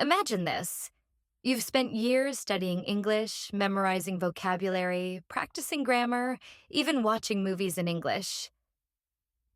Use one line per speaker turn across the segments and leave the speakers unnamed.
Imagine this. You've spent years studying English, memorizing vocabulary, practicing grammar, even watching movies in English.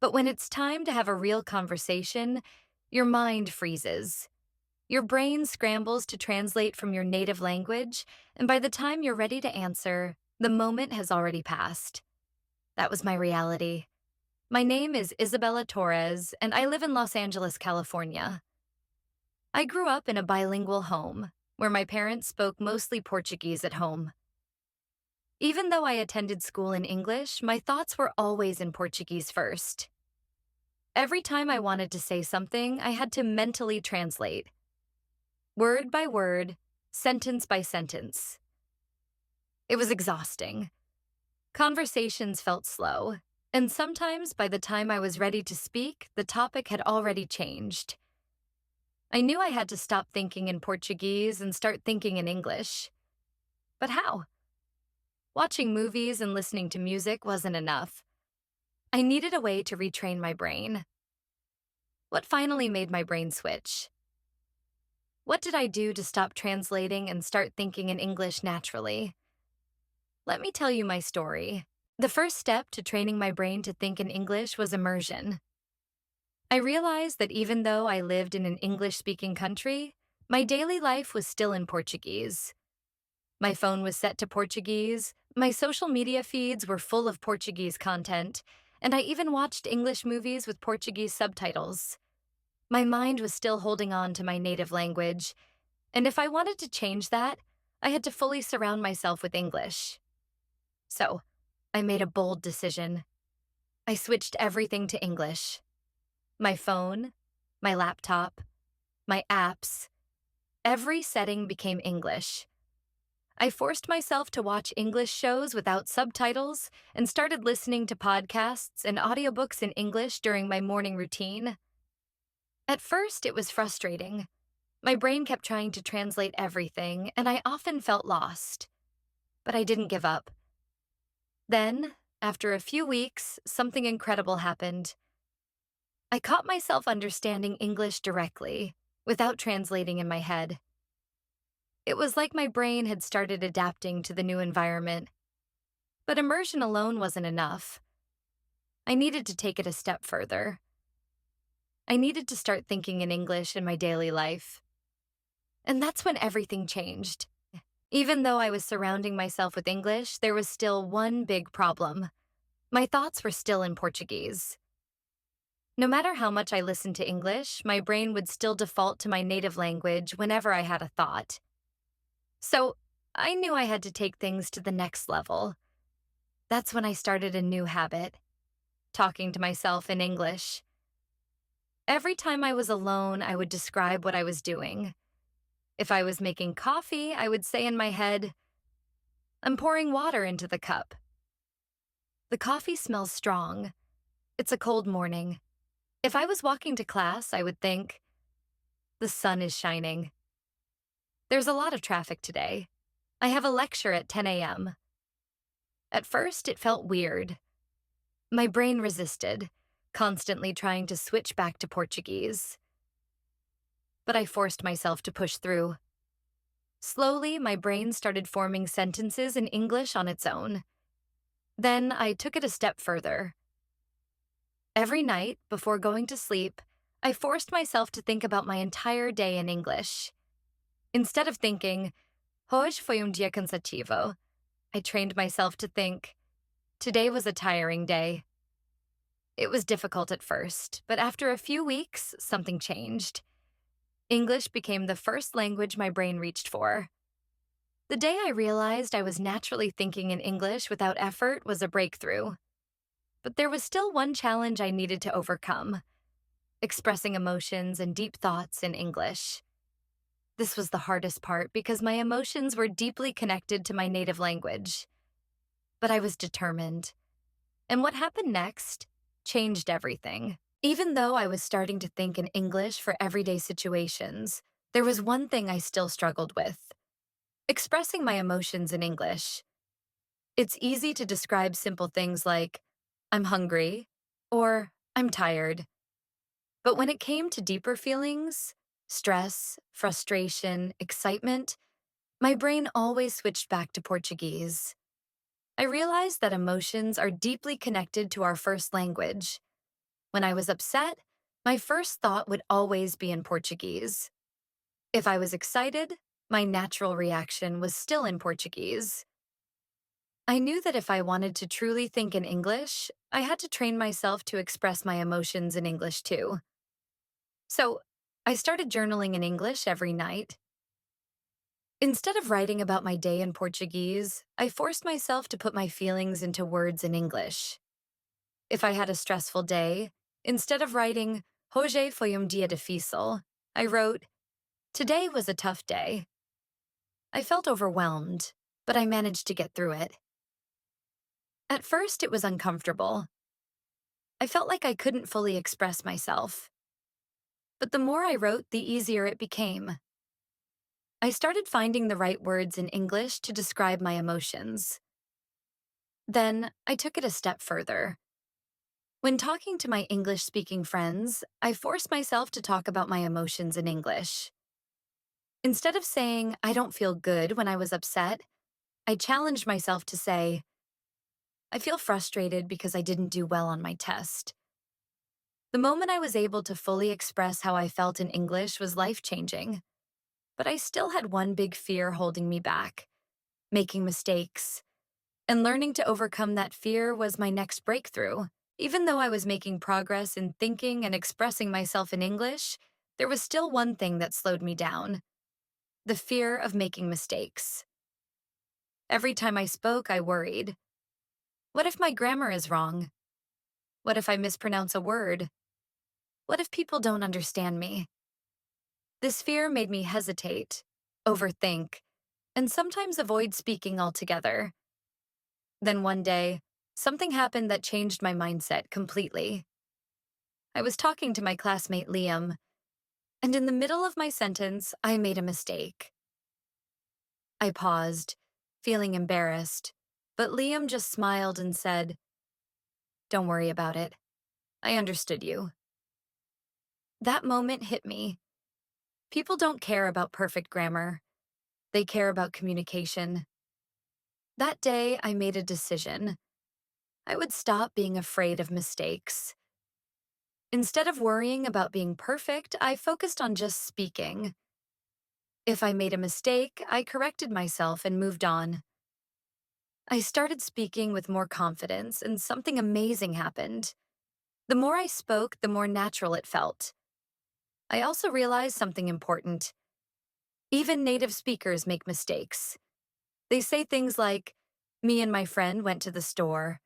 But when it's time to have a real conversation, your mind freezes. Your brain scrambles to translate from your native language, and by the time you're ready to answer, the moment has already passed. That was my reality. My name is Isabella Torres, and I live in Los Angeles, California. I grew up in a bilingual home, where my parents spoke mostly Portuguese at home. Even though I attended school in English, my thoughts were always in Portuguese first. Every time I wanted to say something, I had to mentally translate. Word by word, sentence by sentence. It was exhausting. Conversations felt slow, and sometimes by the time I was ready to speak, the topic had already changed. I knew I had to stop thinking in Portuguese and start thinking in English. But how? Watching movies and listening to music wasn't enough. I needed a way to retrain my brain. What finally made my brain switch? What did I do to stop translating and start thinking in English naturally? Let me tell you my story. The first step to training my brain to think in English was immersion. I realized that even though I lived in an English-speaking country, my daily life was still in Portuguese. My phone was set to Portuguese, my social media feeds were full of Portuguese content, and I even watched English movies with Portuguese subtitles. My mind was still holding on to my native language, and if I wanted to change that, I had to fully surround myself with English. So, I made a bold decision. I switched everything to English. My phone, my laptop, my apps, every setting became English. I forced myself to watch English shows without subtitles and started listening to podcasts and audiobooks in English during my morning routine. At first, it was frustrating. My brain kept trying to translate everything, and I often felt lost. But I didn't give up. Then, after a few weeks, something incredible happened. I caught myself understanding English directly, without translating in my head. It was like my brain had started adapting to the new environment. But immersion alone wasn't enough. I needed to take it a step further. I needed to start thinking in English in my daily life. And that's when everything changed. Even though I was surrounding myself with English, there was still one big problem. My thoughts were still in Portuguese. No matter how much I listened to English, my brain would still default to my native language whenever I had a thought. So, I knew I had to take things to the next level. That's when I started a new habit, talking to myself in English. Every time I was alone, I would describe what I was doing. If I was making coffee, I would say in my head, "I'm pouring water into the cup." The coffee smells strong. It's a cold morning. If I was walking to class, I would think, "The sun is shining." There's a lot of traffic today. I have a lecture at 10 a.m. At first, it felt weird. My brain resisted, constantly trying to switch back to Portuguese. But I forced myself to push through. Slowly, my brain started forming sentences in English on its own. Then I took it a step further. Every night, before going to sleep, I forced myself to think about my entire day in English. Instead of thinking, "Hoje foi dia cansativo," I trained myself to think, "Today was a tiring day." It was difficult at first, but after a few weeks, something changed. English became the first language my brain reached for. The day I realized I was naturally thinking in English without effort was a breakthrough. But there was still one challenge I needed to overcome: expressing emotions and deep thoughts in English. This was the hardest part because my emotions were deeply connected to my native language. But I was determined. And what happened next changed everything. Even though I was starting to think in English for everyday situations, there was one thing I still struggled with: expressing my emotions in English. It's easy to describe simple things like, "I'm hungry," or "I'm tired." But when it came to deeper feelings, stress, frustration, excitement, my brain always switched back to Portuguese. I realized that emotions are deeply connected to our first language. When I was upset, my first thought would always be in Portuguese. If I was excited, my natural reaction was still in Portuguese. I knew that if I wanted to truly think in English, I had to train myself to express my emotions in English too. So, I started journaling in English every night. Instead of writing about my day in Portuguese, I forced myself to put my feelings into words in English. If I had a stressful day, instead of writing, Hoje foi dia difícil, I wrote, Today was a tough day. I felt overwhelmed, but I managed to get through it. At first, it was uncomfortable. I felt like I couldn't fully express myself. But the more I wrote, the easier it became. I started finding the right words in English to describe my emotions. Then, I took it a step further. When talking to my English-speaking friends, I forced myself to talk about my emotions in English. Instead of saying, I don't feel good when I was upset, I challenged myself to say, I feel frustrated because I didn't do well on my test. The moment I was able to fully express how I felt in English was life-changing. But I still had one big fear holding me back, making mistakes. And learning to overcome that fear was my next breakthrough. Even though I was making progress in thinking and expressing myself in English, there was still one thing that slowed me down: the fear of making mistakes. Every time I spoke, I worried. What if my grammar is wrong? What if I mispronounce a word? What if people don't understand me? This fear made me hesitate, overthink, and sometimes avoid speaking altogether. Then one day, something happened that changed my mindset completely. I was talking to my classmate Liam, and in the middle of my sentence, I made a mistake. I paused, feeling embarrassed, but Liam just smiled and said, Don't worry about it. I understood you. That moment hit me. People don't care about perfect grammar. They care about communication. That day, I made a decision. I would stop being afraid of mistakes. Instead of worrying about being perfect, I focused on just speaking. If I made a mistake, I corrected myself and moved on. I started speaking with more confidence, and something amazing happened. The more I spoke, the more natural it felt. I also realized something important. Even native speakers make mistakes. They say things like, me and my friend went to the store,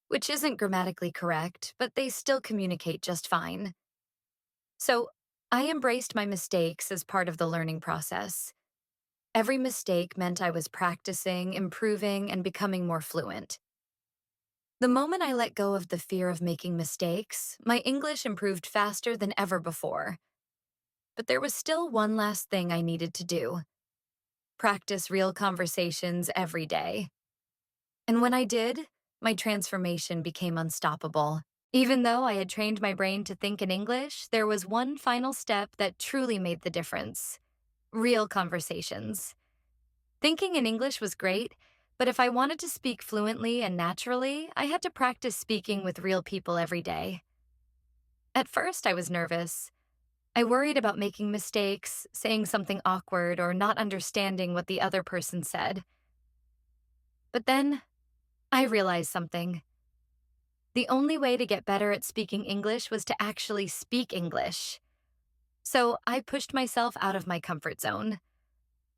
which isn't grammatically correct, but they still communicate just fine. So, I embraced my mistakes as part of the learning process. Every mistake meant I was practicing, improving, and becoming more fluent. The moment I let go of the fear of making mistakes, my English improved faster than ever before. But there was still one last thing I needed to do: practice real conversations every day. And when I did, my transformation became unstoppable. Even though I had trained my brain to think in English, there was one final step that truly made the difference: real conversations. Thinking in English was great, but if I wanted to speak fluently and naturally, I had to practice speaking with real people every day. At first, I was nervous. I worried about making mistakes, saying something awkward, or not understanding what the other person said. But then, I realized something. The only way to get better at speaking English was to actually speak English. So I pushed myself out of my comfort zone.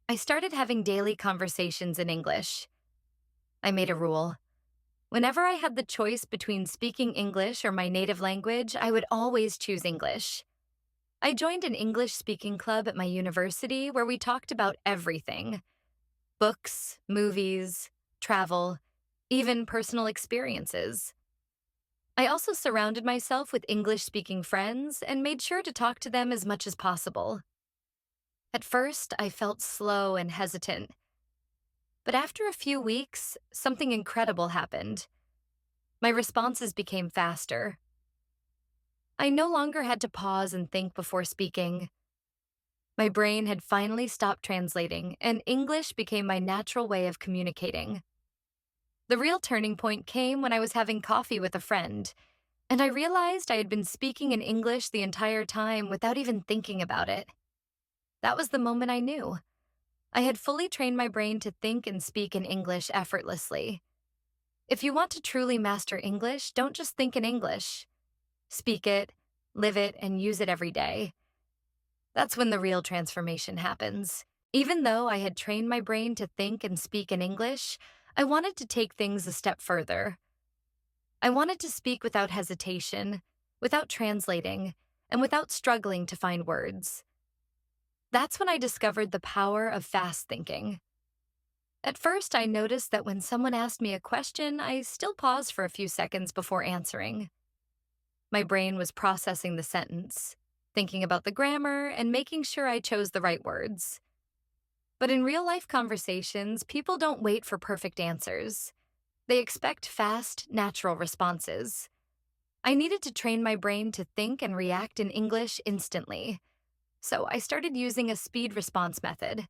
I started having daily conversations in English. I made a rule. Whenever I had the choice between speaking English or my native language, I would always choose English. I joined an English-speaking club at my university where we talked about everything: books, movies, travel, even personal experiences. I also surrounded myself with English-speaking friends and made sure to talk to them as much as possible. At first, I felt slow and hesitant. But after a few weeks, something incredible happened. My responses became faster. I no longer had to pause and think before speaking. My brain had finally stopped translating, and English became my natural way of communicating. The real turning point came when I was having coffee with a friend, and I realized I had been speaking in English the entire time without even thinking about it. That was the moment I knew. I had fully trained my brain to think and speak in English effortlessly. If you want to truly master English, don't just think in English. Speak it, live it, and use it every day. That's when the real transformation happens. Even though I had trained my brain to think and speak in English, I wanted to take things a step further. I wanted to speak without hesitation, without translating, and without struggling to find words. That's when I discovered the power of fast thinking. At first, I noticed that when someone asked me a question, I still paused for a few seconds before answering. My brain was processing the sentence, thinking about the grammar, and making sure I chose the right words. But in real-life conversations, people don't wait for perfect answers. They expect fast, natural responses. I needed to train my brain to think and react in English instantly, so I started using a speed response method.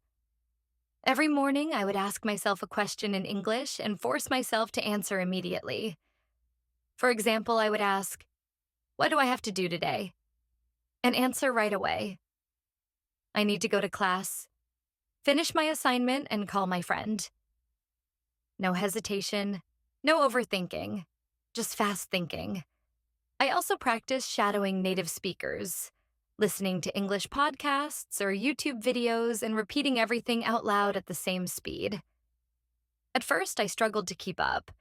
Every morning, I would ask myself a question in English and force myself to answer immediately. For example, I would ask, "What do I have to do today?" And answer right away. "I need to go to class, finish my assignment, and call my friend." No hesitation, no overthinking, just fast thinking. I also practice shadowing native speakers, listening to English podcasts or YouTube videos and repeating everything out loud at the same speed. At first, I struggled to keep up,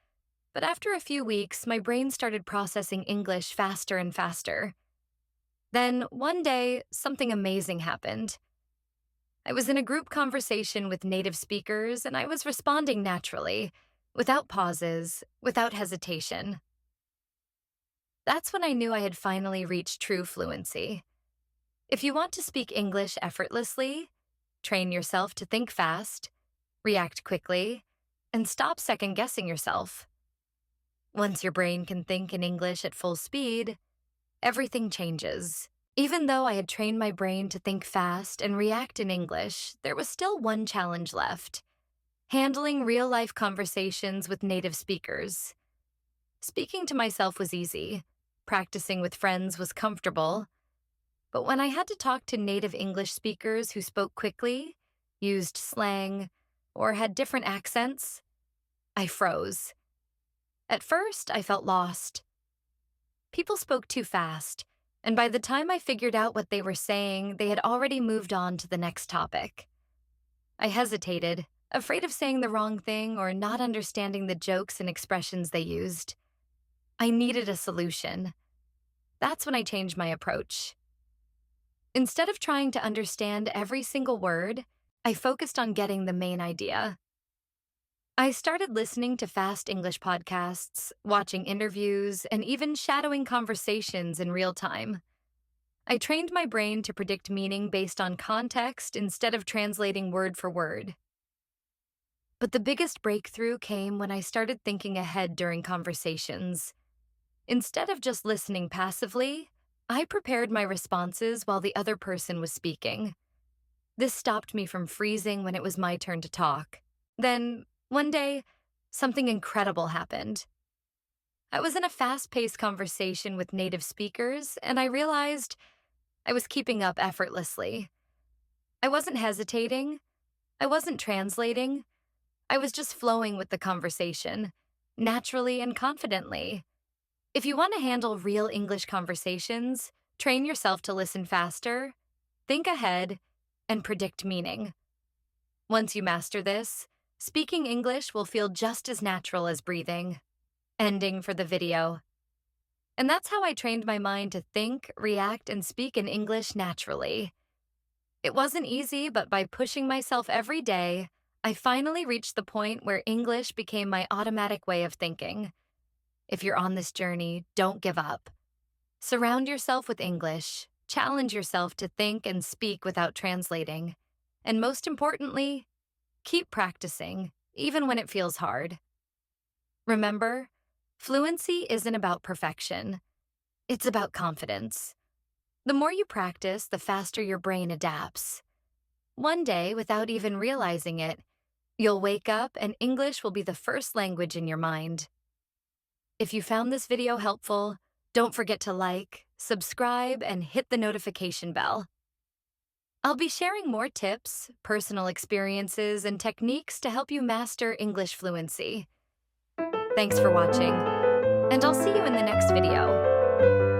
but after a few weeks, my brain started processing English faster and faster. Then, one day, something amazing happened. I was in a group conversation with native speakers, and I was responding naturally, without pauses, without hesitation. That's when I knew I had finally reached true fluency. If you want to speak English effortlessly, train yourself to think fast, react quickly, and stop second-guessing yourself. Once your brain can think in English at full speed, everything changes. Even though I had trained my brain to think fast and react in English, there was still one challenge left: handling real-life conversations with native speakers. Speaking to myself was easy. Practicing with friends was comfortable. But when I had to talk to native English speakers who spoke quickly, used slang, or had different accents, I froze. At first, I felt lost. People spoke too fast, and by the time I figured out what they were saying, they had already moved on to the next topic. I hesitated, afraid of saying the wrong thing or not understanding the jokes and expressions they used. I needed a solution. That's when I changed my approach. Instead of trying to understand every single word, I focused on getting the main idea. I started listening to fast English podcasts, watching interviews, and even shadowing conversations in real time. I trained my brain to predict meaning based on context instead of translating word for word. But the biggest breakthrough came when I started thinking ahead during conversations. Instead of just listening passively, I prepared my responses while the other person was speaking. This stopped me from freezing when it was my turn to talk. Then, one day, something incredible happened. I was in a fast-paced conversation with native speakers, and I realized I was keeping up effortlessly. I wasn't hesitating. I wasn't translating. I was just flowing with the conversation, naturally and confidently. If you want to handle real English conversations, train yourself to listen faster, think ahead, and predict meaning. Once you master this, speaking English will feel just as natural as breathing. Ending for the video. And that's how I trained my mind to think, react, and speak in English naturally. It wasn't easy, but by pushing myself every day, I finally reached the point where English became my automatic way of thinking. If you're on this journey, don't give up. Surround yourself with English, challenge yourself to think and speak without translating, and most importantly, keep practicing, even when it feels hard. Remember, fluency isn't about perfection. It's about confidence. The more you practice, the faster your brain adapts. One day, without even realizing it, you'll wake up and English will be the first language in your mind. If you found this video helpful, don't forget to like, subscribe, and hit the notification bell. I'll be sharing more tips, personal experiences, and techniques to help you master English fluency. Thanks for watching, and I'll see you in the next video.